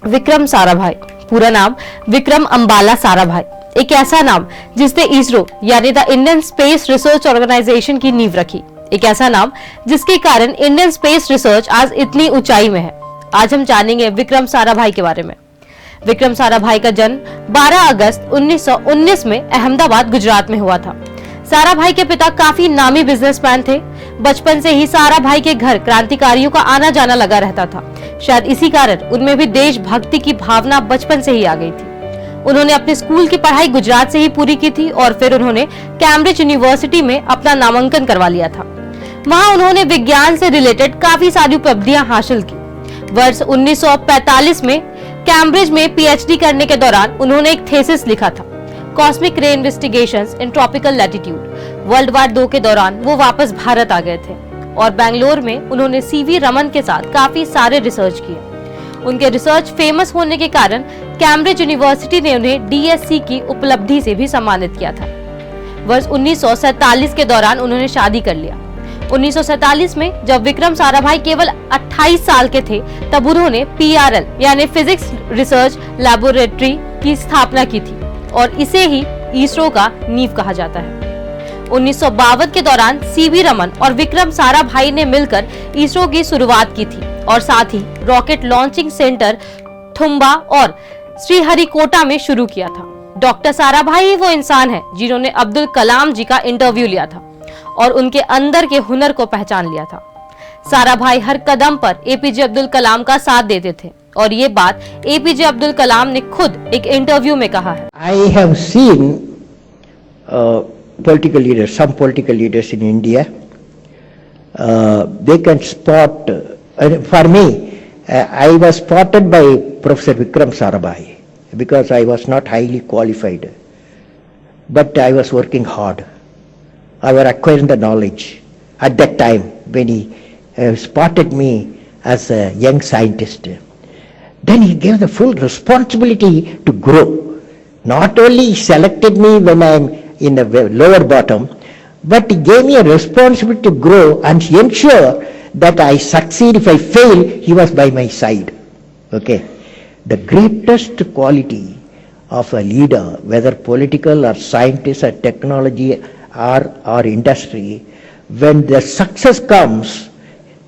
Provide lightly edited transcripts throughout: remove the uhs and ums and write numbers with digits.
विक्रम साराभाई, पूरा नाम विक्रम अंबाला साराभाई, एक ऐसा नाम जिसने इसरो यानी the Indian space research organisation की नींव रखी। एक ऐसा नाम जिसके कारण इंडियन स्पेस रिसर्च आज इतनी ऊंचाई में है। आज हम जानेंगे विक्रम साराभाई के बारे में। विक्रम साराभाई का जन्म 12 अगस्त 1919 में अहमदाबाद, गुजरात में हुआ था। साराभाई के पिता काफी नामी बिजनेसमैन थे। बचपन से ही साराभाई के घर क्रांतिकारियों का आना जाना लगा रहता था। शायद इसी कारण उनमें भी देशभक्ति की भावना बचपन से ही आ गई थी। उन्होंने अपने स्कूल की पढ़ाई गुजरात से ही पूरी की थी और फिर उन्होंने कैम्ब्रिज यूनिवर्सिटी में अपना नामांकन करवा लिया था। वहां उन्होंने विज्ञान से रिलेटेड काफी सारी उपलब्धियां हासिल की। वर्ष 1945 में कैम्ब्रिज में पीएचडी करने के दौरान उन्होंने एक थीसिस लिखा था, कॉस्मिक रे investigations in tropical latitude. World war 2 के दौरान वो वापस भारत आ गए थे और बेंगलोर में उन्होंने सीवी रमन के साथ काफी सारे रिसर्च किए। उनके रिसर्च फेमस होने के कारण कैम्ब्रिज यूनिवर्सिटी ने उन्हें डीएससी की उपलब्धि से भी सम्मानित किया था। वर्ष 1947 के दौरान उन्होंने शादी कर लिया। 1947 में जब विक्रम साराभाई केवल 28 साल के थे, तब उन्होंने पीआरएल यानी फिजिक्स रिसर्च लैबोरेटरी की स्थापना की थी और इसे ही इसरो का नींव कहा जाता है। 1952 के दौरान सीवी रमन और विक्रम साराभाई ने मिलकर इसरो की शुरुआत की थी और साथ ही रॉकेट लॉन्चिंग सेंटर थुम्बा और श्रीहरिकोटा में शुरू किया था। डॉक्टर साराभाई ही वो इंसान है जिन्होंने अब्दुल कलाम जी का इंटरव्यू लिया था और उनके अंदर के हुनर को पहचान लिया था। साराभाई हर कदम पर एपीजे अब्दुल कलाम का साथ देते थे और ये बात एपीजे अब्दुल कलाम ने खुद एक इंटरव्यू में कहा है। I have seen political leaders, some political leaders in India. They can spot. For me, I was spotted by Professor Vikram Sarabhai because I was not highly qualified, but I was working hard. I was acquiring the knowledge at that time when he spotted me as a young scientist. Then he gave the full responsibility to grow. Not only he selected me when I am in the lower bottom, but he gave me a responsibility to grow and ensure that I succeed. If I fail, he was by my side. Okay. The greatest quality of a leader, whether political or scientist or technology or industry, when the success comes,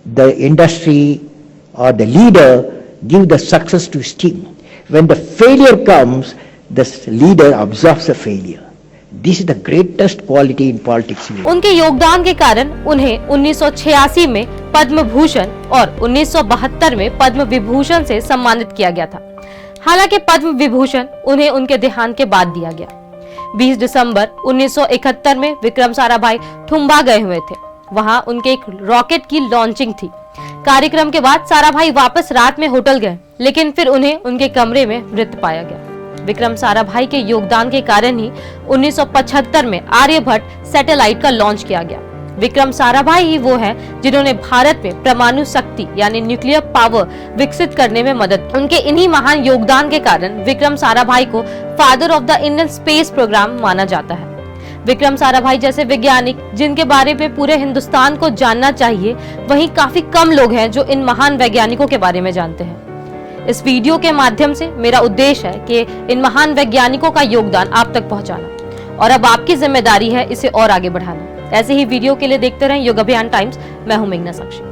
the industry or the leader give the success to his team. When the failure comes, the leader absorbs the failure. This is the greatest quality in politics. उनके योगदान के कारण उन्हें 1986 में पद्म भूषण और 1972 में पद्म विभूषण से सम्मानित किया गया था। हालांकि पद्म विभूषण उन्हें उनके देहांत के बाद दिया गया। 20 दिसंबर 1971 में विक्रम साराभाई थुम्बा गए हुए थे। वहां उनके एक रॉकेट की लॉन्चिंग थी। कार्यक्रम के बाद साराभाई वापस रात में होटल गए, लेकिन फिर उन्हें उनके कमरे में मृत पाया गया। विक्रम साराभाई के योगदान के कारण ही 1975 में आर्यभट्ट सैटेलाइट का लॉन्च किया गया। विक्रम साराभाई ही वो है जिन्होंने भारत में परमाणु शक्ति यानी न्यूक्लियर पावर विकसित करने में मदद। उनके इन्हीं महान योगदान के कारण विक्रम साराभाई को father of the Indian space programme माना जाता है। विक्रम साराभाई जैसे वैज्ञानिक जिनके बारे में पूरे हिंदुस्तान को जानना चाहिए, वहीं काफी कम लोग हैं जो इन महान वैज्ञानिकों के बारे में जानते हैं। इस वीडियो के माध्यम से मेरा उद्देश्य है कि इन महान वैज्ञानिकों का योगदान आप तक पहुंचाना और अब आपकी जिम्मेदारी है इसे और आगे बढ़ाना। ऐसे ही वीडियो के लिए देखते रहें युग अभियान टाइम्स। मैं हूं मेघना साक्षी।